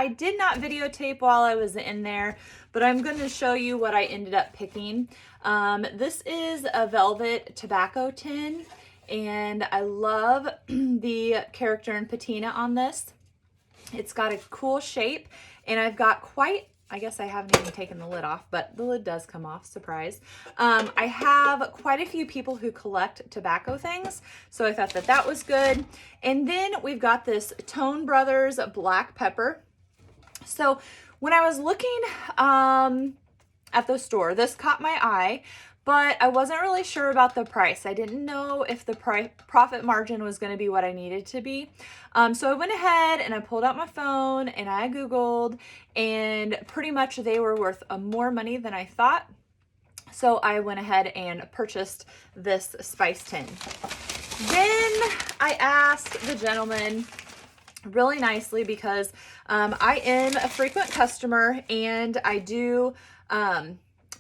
I did not videotape while I was in there, but I'm going to show you what I ended up picking. This is a velvet tobacco tin, and I love the character and patina on this. It's got a cool shape, and I've got I guess I haven't even taken the lid off, but the lid does come off, surprise. I have quite a few people who collect tobacco things, so I thought that that was good. And then we've got this Tone Brothers black pepper. So when I was looking at the store, this caught my eye, but I wasn't really sure about the price. I didn't know if the profit margin was going to be what I needed to be. So I went ahead and I pulled out my phone and I Googled, and pretty much they were worth more money than I thought. So I went ahead and purchased this spice tin. Then I asked the gentleman really nicely, because I am a frequent customer, and I do,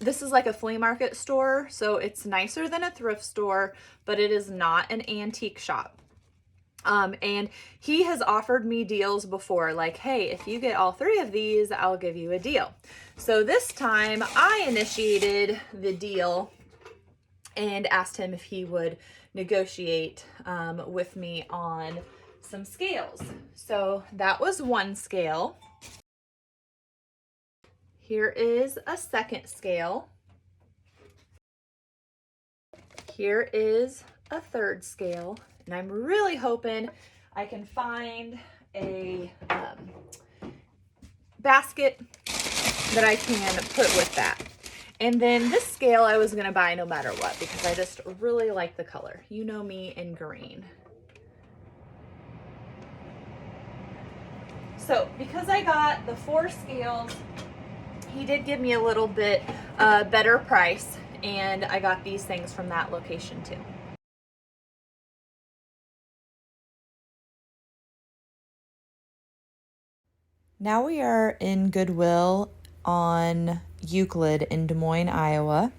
this is like a flea market store, so it's nicer than a thrift store, but it is not an antique shop. And he has offered me deals before, like, hey, if you get all 3 of these, I'll give you a deal. So this time I initiated the deal and asked him if he would negotiate with me on some scales. So that was one scale. Here is a second scale. Here is a third scale. And I'm really hoping I can find a basket that I can put with that. And then this scale I was gonna buy no matter what, because I just really like the color. You know me in green. So because I got the 4 scales, he did give me a little bit better price, and I got these things from that location too. Now we are in Goodwill on Euclid in Des Moines, Iowa,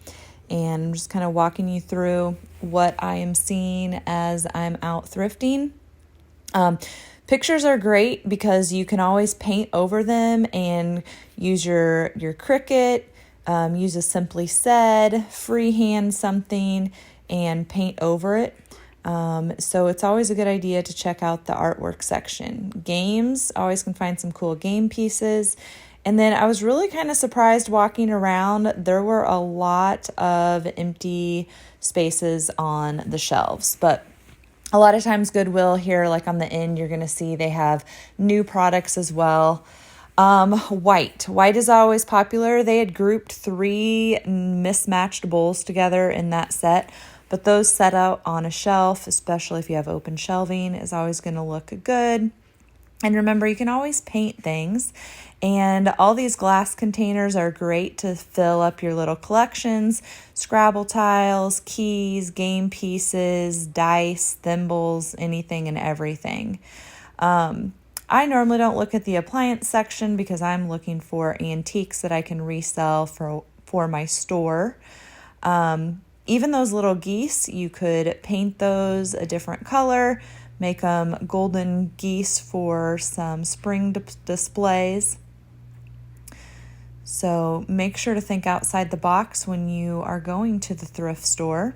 and I'm just kind of walking you through what I am seeing as I'm out thrifting. Pictures are great because you can always paint over them and use your Cricut, use a Simply Said, freehand something, and paint over it. So it's always a good idea to check out the artwork section. Games, always can find some cool game pieces. And then I was really kind of surprised walking around. There were a lot of empty spaces on the shelves, but a lot of times Goodwill here, like on the end, you're going to see they have new products as well. White is always popular. They had grouped 3 mismatched bowls together in that set, but those set out on a shelf, especially if you have open shelving, is always going to look good. And remember, you can always paint things, and all these glass containers are great to fill up your little collections: Scrabble tiles, keys, game pieces, dice, thimbles, anything and everything. I normally don't look at the appliance section because I'm looking for antiques that I can resell for my store. Even those little geese, you could paint those a different color, make them golden geese for some spring displays. So make sure to think outside the box when you are going to the thrift store.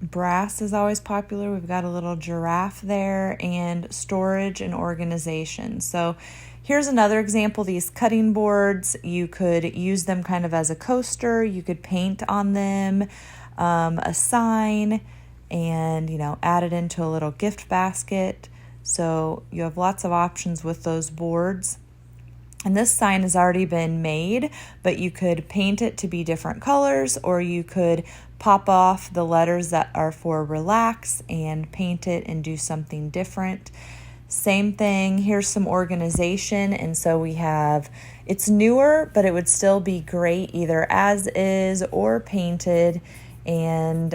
Brass is always popular. We've got a little giraffe there, and storage and organization. So here's another example. These cutting boards, you could use them kind of as a coaster. You could paint on them, a sign, and add it into a little gift basket. So you have lots of options with those boards. And this sign has already been made, but you could paint it to be different colors, or you could pop off the letters that are for relax and paint it and do something different. Same thing, here's some organization. And so it's newer, but it would still be great either as is or painted. And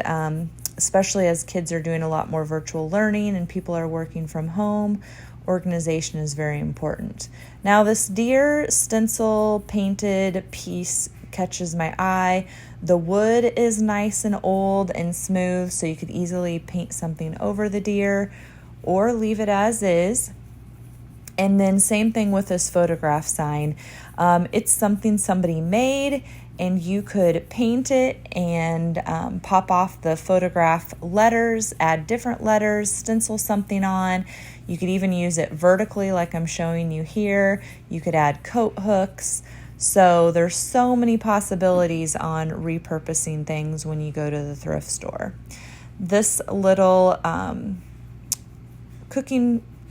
especially as kids are doing a lot more virtual learning and people are working from home, organization is very important. Now this deer stencil painted piece catches my eye. The wood is nice and old and smooth, so you could easily paint something over the deer or leave it as is. And then same thing with this photograph sign. It's something somebody made, and you could paint it and pop off the photograph letters, add different letters, stencil something on. You could even use it vertically like I'm showing you here. You could add coat hooks. So there's so many possibilities on repurposing things when you go to the thrift store. This little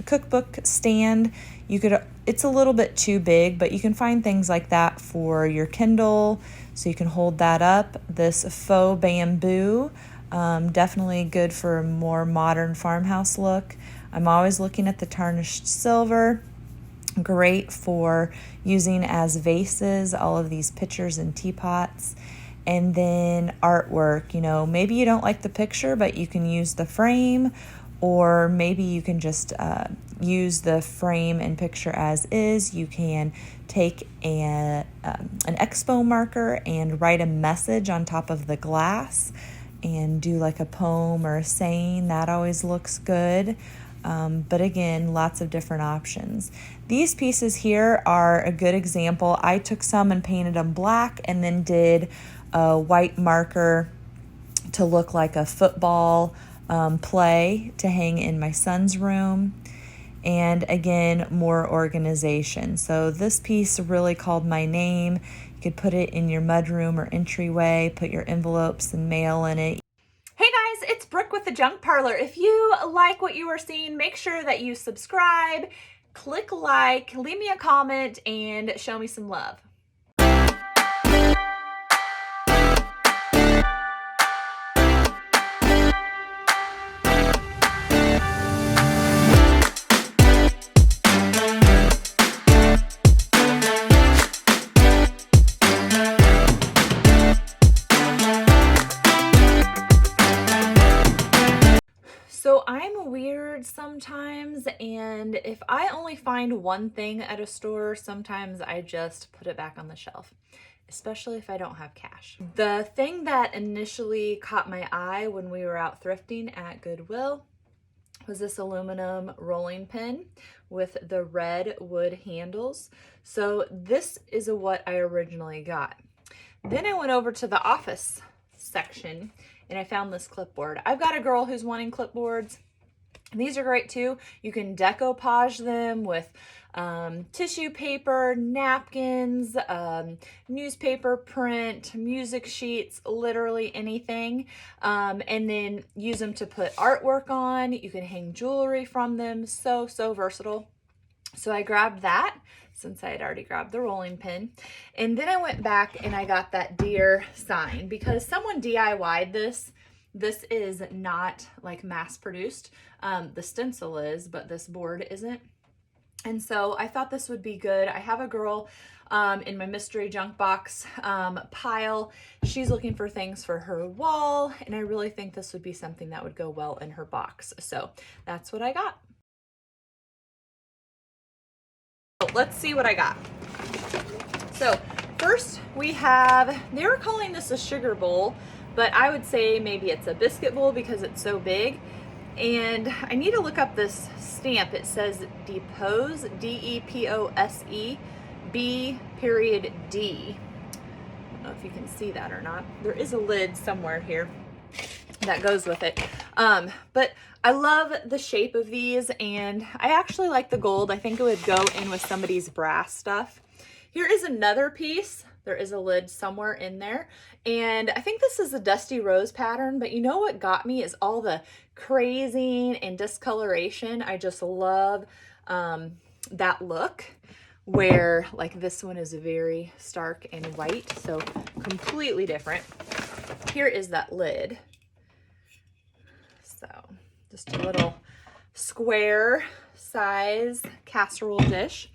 cookbook stand, it's a little bit too big, but you can find things like that for your Kindle, so you can hold that up. This faux bamboo, definitely good for a more modern farmhouse look. I'm always looking at the tarnished silver. Great for using as vases, all of these pitchers and teapots. And then artwork, maybe you don't like the picture, but you can use the frame, or maybe you can just use the frame and picture as is. You can take an expo marker and write a message on top of the glass and do like a poem or a saying. That always looks good. But again, lots of different options. These pieces here are a good example. I took some and painted them black and then did a white marker to look like a football play to hang in my son's room. And again, more organization. So this piece really called my name. You could put it in your mudroom or entryway, put your envelopes and mail in it. Hey guys, it's Brooke with the Junk Parlor. If you like what you are seeing, make sure that you subscribe, click like, leave me a comment, and show me some love. So I'm weird sometimes, and if I only find one thing at a store, sometimes I just put it back on the shelf, especially if I don't have cash. The thing that initially caught my eye when we were out thrifting at Goodwill was this aluminum rolling pin with the red wood handles. So this is what I originally got. Then I went over to the office section and I found this clipboard. I've got a girl who's wanting clipboards. These are great too. You can decoupage them with tissue paper, napkins, newspaper print, music sheets, literally anything. And then use them to put artwork on. You can hang jewelry from them. So versatile. So I grabbed that since I had already grabbed the rolling pin. And then I went back and I got that deer sign because someone DIY'd this. This is not like mass produced. The stencil is, but this board isn't. And so I thought this would be good. I have a girl in my mystery junk box pile. She's looking for things for her wall, and I really think this would be something that would go well in her box. So that's what I got. Let's see what I got. So first we have, they were calling this a sugar bowl, but I would say maybe it's a biscuit bowl because it's so big. And I need to look up this stamp. It says Depose, D-E-P-O-S-E, B period D. I don't know if you can see that or not. There is a lid somewhere here that goes with it. But I love the shape of these, and I actually like the gold. I think it would go in with somebody's brass stuff. Here is another piece. There is a lid somewhere in there. And I think this is a dusty rose pattern, but you know what got me is all the crazing and discoloration. I just love that look where like this one is very stark and white, so completely different. Here is that lid. So just a little square size casserole dish.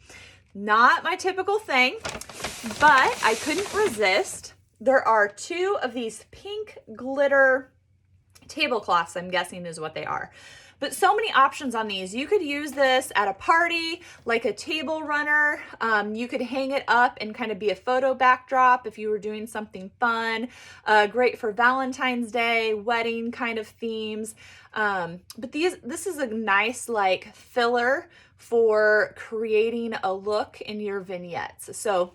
Not my typical thing, but I couldn't resist. There are two of these pink glitter tablecloths, I'm guessing is what they are. But so many options on these. You could use this at a party, like a table runner. You could hang it up and kind of be a photo backdrop if you were doing something fun. Great for Valentine's Day, wedding kind of themes. But this is a nice like filler for creating a look in your vignettes. So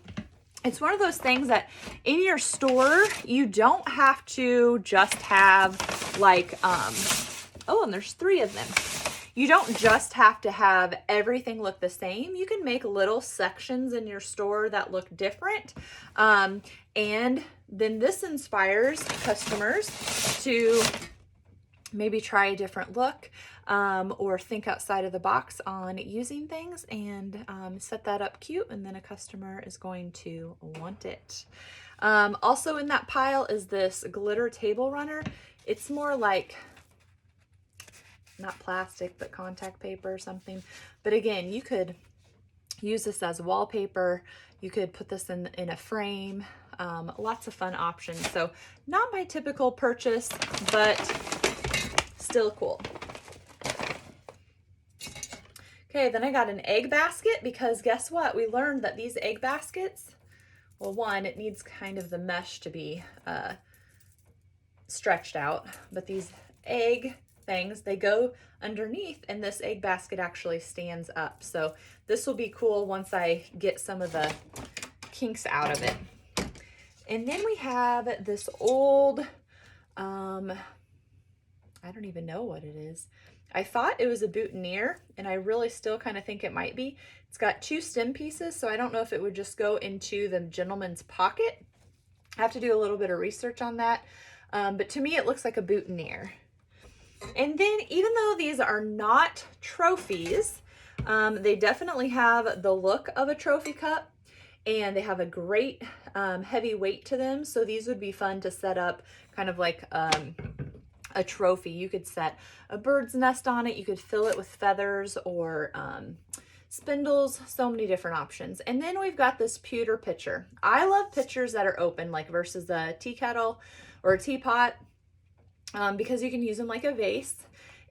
it's one of those things that in your store, you don't have to just have like, oh, and there's 3 of them. You don't just have to have everything look the same. You can make little sections in your store that look different. And then this inspires customers to maybe try a different look or think outside of the box on using things and set that up cute, and then a customer is going to want it. Also in that pile is this glitter table runner. It's more like, not plastic, but contact paper or something. But again, you could use this as wallpaper. You could put this in a frame. Lots of fun options. So not my typical purchase, but still cool. Okay, then I got an egg basket because guess what? We learned that these egg baskets, well, one, it needs kind of the mesh to be stretched out, but these egg things, they go underneath and this egg basket actually stands up. So this will be cool once I get some of the kinks out of it. And then we have this old, I don't even know what it is. I thought it was a boutonniere, and I really still kind of think it might be. It's got 2 stem pieces, so I don't know if it would just go into the gentleman's pocket. I have to do a little bit of research on that. But to me, it looks like a boutonniere. And then even though these are not trophies, they definitely have the look of a trophy cup, and they have a great heavy weight to them. So these would be fun to set up kind of like a trophy. You could set a bird's nest on it. You could fill it with feathers or spindles, so many different options. And then we've got this pewter pitcher. I love pitchers that are open, like versus a tea kettle or a teapot, because you can use them like a vase.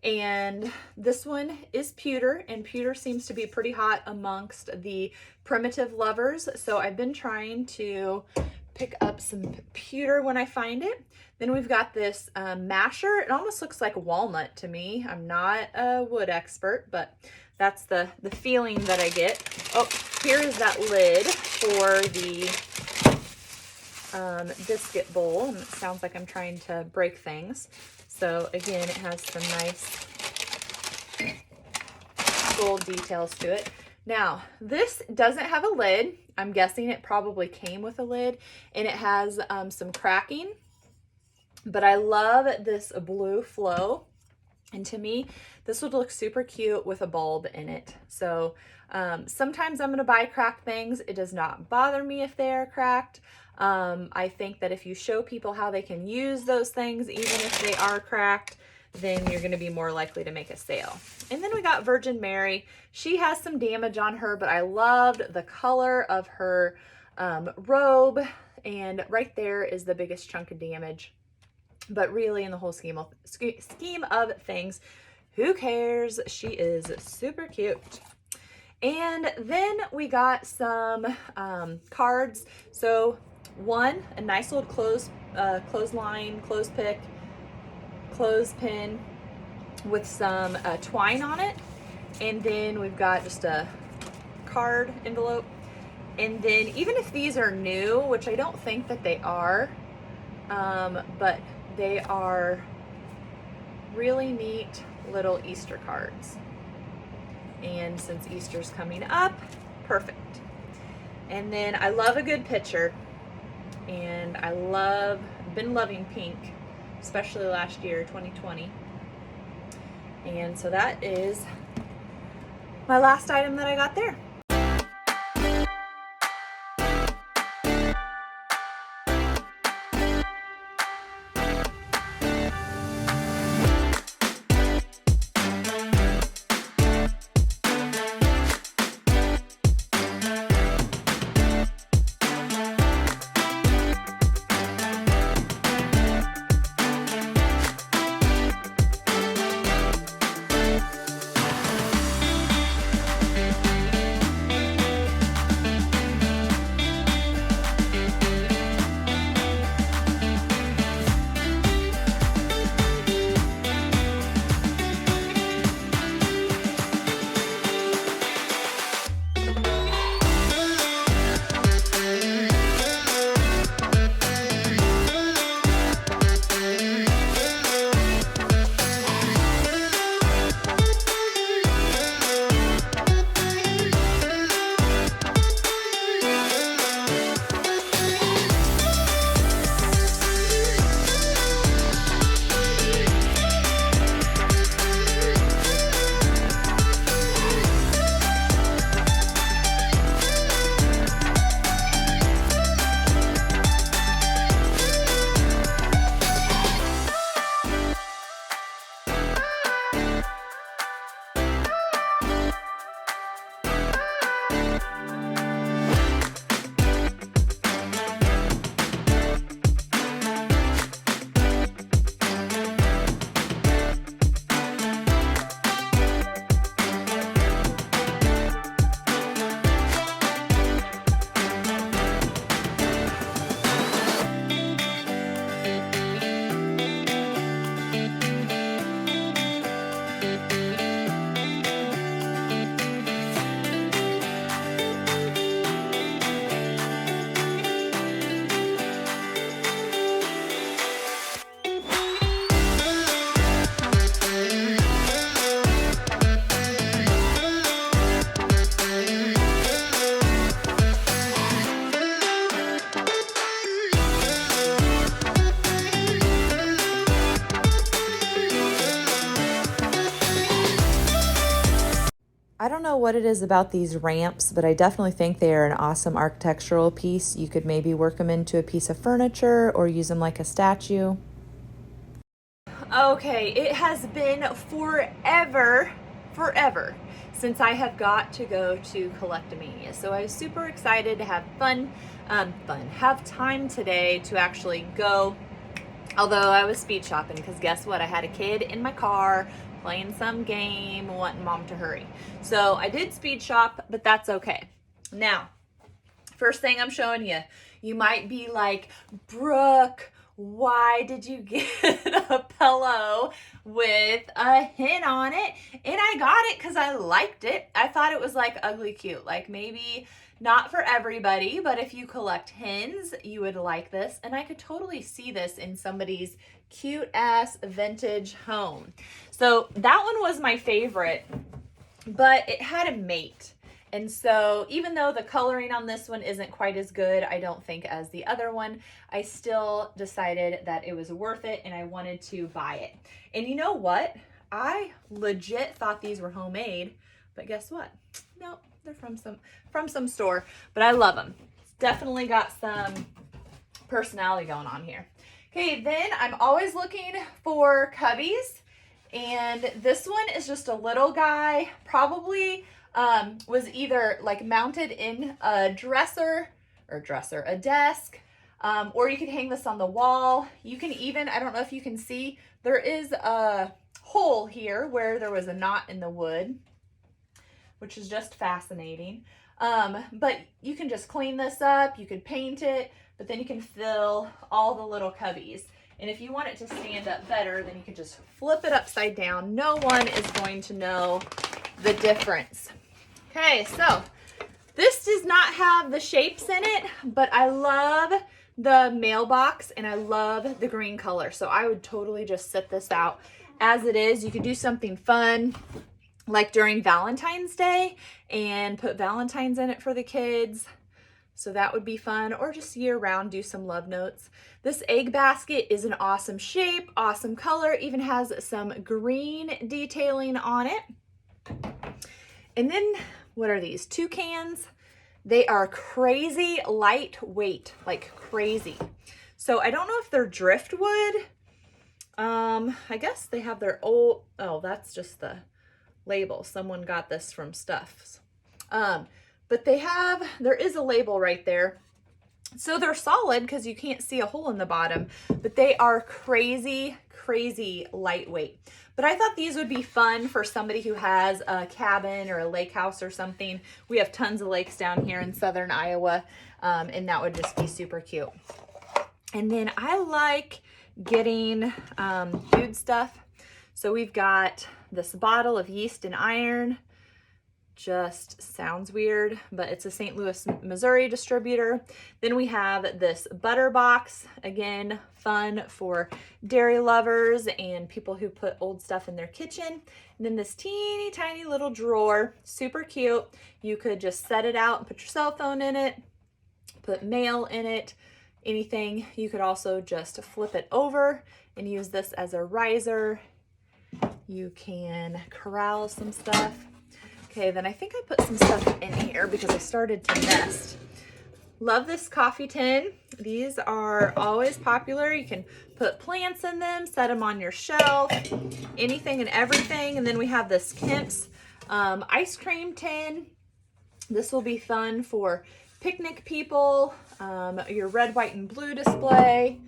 And this one is pewter, and pewter seems to be pretty hot amongst the primitive lovers. So I've been trying to pick up some pewter when I find it. Then we've got this masher. It almost looks like walnut to me. I'm not a wood expert, but that's the feeling that I get. Oh, here is that lid for the biscuit bowl. And it sounds like I'm trying to break things. So again, it has some nice gold details to it. Now, this doesn't have a lid. I'm guessing it probably came with a lid, and it has some cracking, but I love this blue flow. And to me, this would look super cute with a bulb in it. So sometimes I'm gonna buy cracked things. It does not bother me if they are cracked. I think that if you show people how they can use those things, even if they are cracked, then you're gonna be more likely to make a sale. And then we got Virgin Mary. She has some damage on her, but I loved the color of her robe. And right there is the biggest chunk of damage. But really, in the whole scheme of things, who cares? She is super cute. And then we got some cards. So one, a nice old clothesline, clothespin with some twine on it. And then we've got just a card envelope. And then even if these are new, which I don't think that they are, but they are really neat little Easter cards. And since Easter's coming up, perfect. And then I love a good picture, and been loving pink, especially last year, 2020. And so that is my last item that I got there. what it is about these ramps, but I definitely think they are an awesome architectural piece. You could maybe work them into a piece of furniture or use them like a statue. Okay, it has been forever since I have got to go to Collectomania. So I was super excited to have have time today to actually go. Although I was speed shopping, because guess what? I had a kid in my car playing some game, wanting mom to hurry. So I did speed shop, but that's okay. Now, first thing I'm showing you, you might be like, Brooke, why did you get a pillow with a hen on it? And I got it because I liked it. I thought it was like ugly cute, like maybe not for everybody, but if you collect hens, you would like this. And I could totally see this in somebody's cute ass vintage home. So that one was my favorite, but it had a mate. And so even though the coloring on this one isn't quite as good, I don't think, as the other one, I still decided that it was worth it and I wanted to buy it. And you know what? I legit thought these were homemade, but guess what? Nope, they're from some store, but I love them. It's definitely got some personality going on here. Okay, then I'm always looking for cubbies, and this one is just a little guy, probably was either like mounted in a a desk, or you could hang this on the wall. You can even, I don't know if you can see, there is a hole here where there was a knot in the wood, which is just fascinating. But you can just clean this up, you could paint it, but then you can fill all the little cubbies. And if you want it to stand up better, then you can just flip it upside down. No one is going to know the difference. Okay, so this does not have the shapes in it, but I love the mailbox and I love the green color. So I would totally just set this out as it is. You could do something fun like during Valentine's Day and put Valentines in it for the kids. So that would be fun, or just year round, do some love notes. This egg basket is an awesome shape, awesome color, even has some green detailing on it. And then what are these? Toucans. They are crazy lightweight, like crazy. So I don't know if they're driftwood. I guess they have their old, oh, that's just the label. Someone got this from Stuffs. But there is a label right there. So they're solid because you can't see a hole in the bottom, but they are crazy, crazy lightweight. But I thought these would be fun for somebody who has a cabin or a lake house or something. We have tons of lakes down here in southern Iowa, and that would just be super cute. And then I like getting food stuff. So we've got this bottle of yeast and iron. Just sounds weird, but it's a St. Louis, Missouri distributor. Then we have this butter box, again, fun for dairy lovers and people who put old stuff in their kitchen. And then this teeny tiny little drawer, super cute. You could just set it out and put your cell phone in it, put mail in it, anything. You could also just flip it over and use this as a riser. You can corral some stuff. Okay, then I think I put some stuff in here because I started to nest. Love this coffee tin. These are always popular. You can put plants in them, set them on your shelf, anything and everything. And then we have this Kemp's ice cream tin. This will be fun for picnic people, your red, white, and blue display,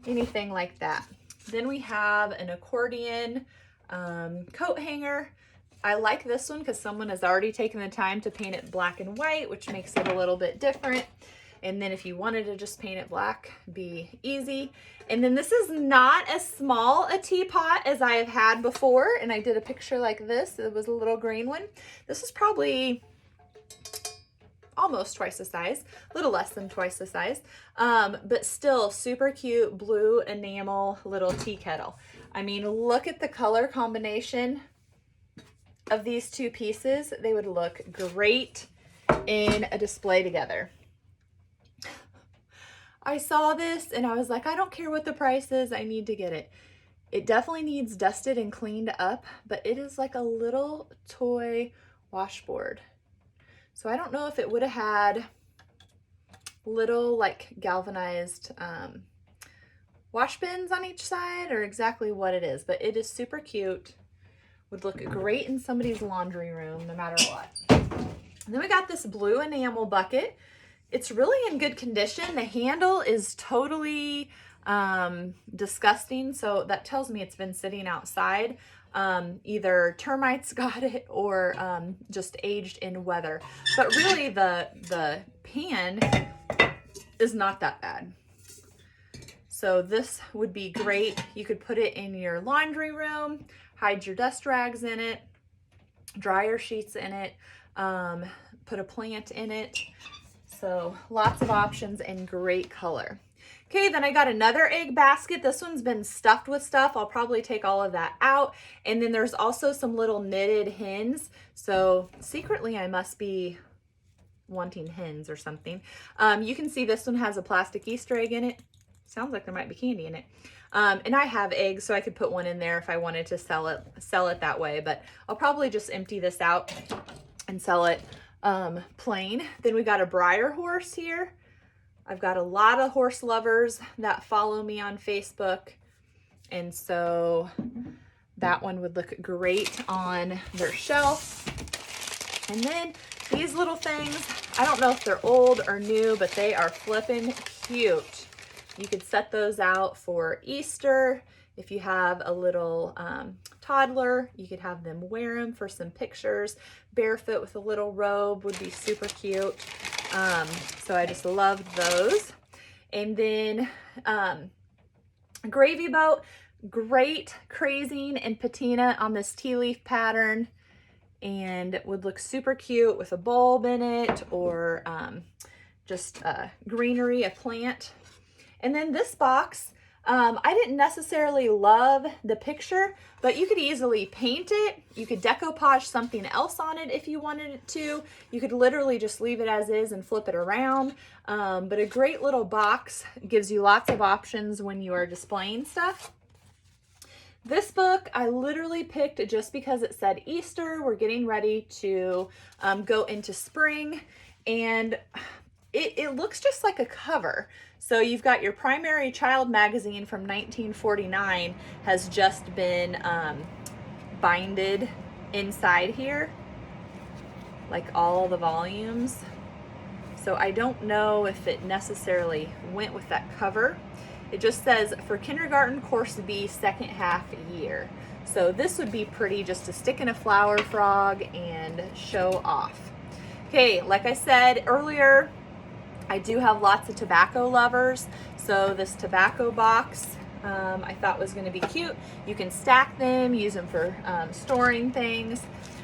anything like that. Then we have an accordion coat hanger. I like this one because someone has already taken the time to paint it black and white, which makes it a little bit different. And then if you wanted to just paint it black, be easy. And then this is not as small a teapot as I have had before. And I did a picture like this. It was a little green one. This is probably almost twice the size, a little less than twice the size, but still super cute blue enamel little tea kettle. I mean, look at the color combination of these two pieces. They would look great in a display together. I saw this and I was like, I don't care what the price is, I need to get it. It definitely needs dusted and cleaned up, but it is like a little toy washboard. So I don't know if it would have had little like galvanized wash bins on each side or exactly what it is, but it is super cute. Would look great in somebody's laundry room no matter what. And then we got this blue enamel bucket. It's really in good condition. The handle is totally disgusting, so that tells me it's been sitting outside. Either termites got it or just aged in weather. But really the pan is not that bad. So this would be great. You could put it in your laundry room, hide your dust rags in it, dryer sheets in it, put a plant in it. So lots of options and great color. Okay, then I got another egg basket. This one's been stuffed with stuff. I'll probably take all of that out. And then there's also some little knitted hens. So secretly I must be wanting hens or something. You can see this one has a plastic Easter egg in it. Sounds like there might be candy in it. And I have eggs, so I could put one in there if I wanted to sell it that way. But I'll probably just empty this out and sell it plain. Then we got a Breyer horse here. I've got a lot of horse lovers that follow me on Facebook, and so that one would look great on their shelf. And then these little things, I don't know if they're old or new, but they are flippin' cute. You could set those out for Easter. If you have a little toddler, you could have them wear them for some pictures. Barefoot with a little robe would be super cute. So I just loved those. And then gravy boat, great crazing and patina on this tea leaf pattern, and would look super cute with a bulb in it or just greenery, a plant. And then this box, I didn't necessarily love the picture, but you could easily paint it. You could decoupage something else on it if you wanted it to. You could literally just leave it as is and flip it around. But a great little box, gives you lots of options when you are displaying stuff. This book I literally picked just because it said Easter. We're getting ready to go into spring, and it looks just like a cover. So you've got your Primary Child magazine from 1949 has just been binded inside here, like all the volumes. So I don't know if it necessarily went with that cover. It just says for kindergarten course B, second half year. So this would be pretty just to stick in a flower frog and show off. Okay, like I said earlier, I do have lots of tobacco lovers, so this tobacco box I thought was going to be cute. You can stack them, use them for storing things.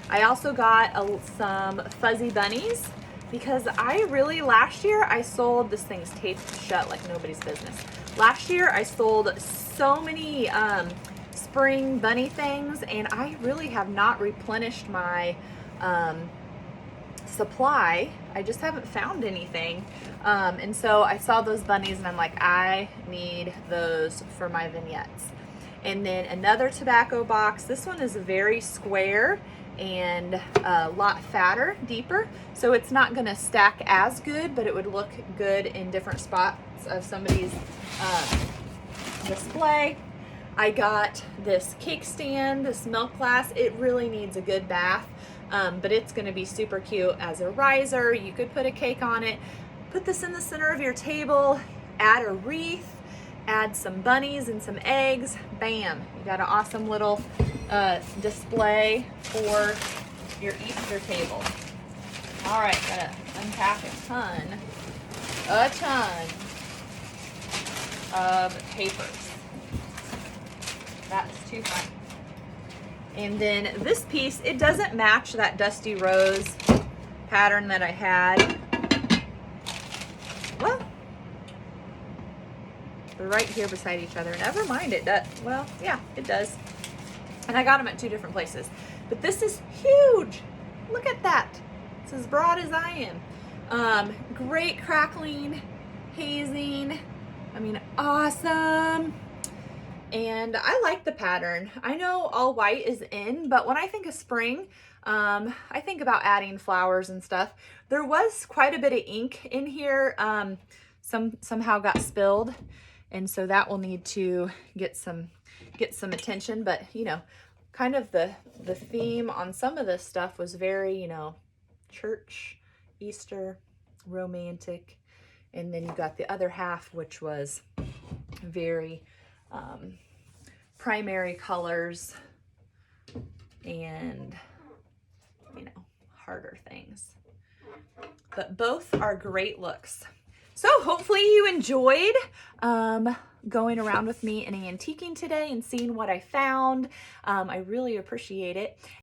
I also got some fuzzy bunnies because last year I sold, this thing's taped shut like nobody's business. Last year I sold so many spring bunny things, and I really have not replenished my supply. I just haven't found anything. And so I saw those bunnies and I'm like, I need those for my vignettes. And then another tobacco box. This one is very square and a lot fatter, deeper. So it's not gonna stack as good, but it would look good in different spots of somebody's display. I got this cake stand, this milk glass. It really needs a good bath. But it's going to be super cute as a riser. You could put a cake on it, put this in the center of your table, add a wreath, add some bunnies and some eggs. Bam, you got an awesome little display for your Easter table. All right, gotta unpack a ton of papers. That is too fun. And then this piece, it doesn't match that Dusty Rose pattern that I had. Well, they're right here beside each other. Never mind, it does. Well, yeah, it does. And I got them at two different places. But this is huge. Look at that. It's as broad as I am. Great crackling, hazing. I mean, awesome. And I like the pattern. I know all white is in, but when I think of spring, I think about adding flowers and stuff. There was quite a bit of ink in here. Somehow got spilled, and so that will need to get some attention. But you know, kind of the theme on some of this stuff was very, you know, church, Easter, romantic, and then you got the other half, which was very primary colors and, you know, harder things. But both are great looks. So hopefully you enjoyed going around with me in antiquing today and seeing what I found. I really appreciate it.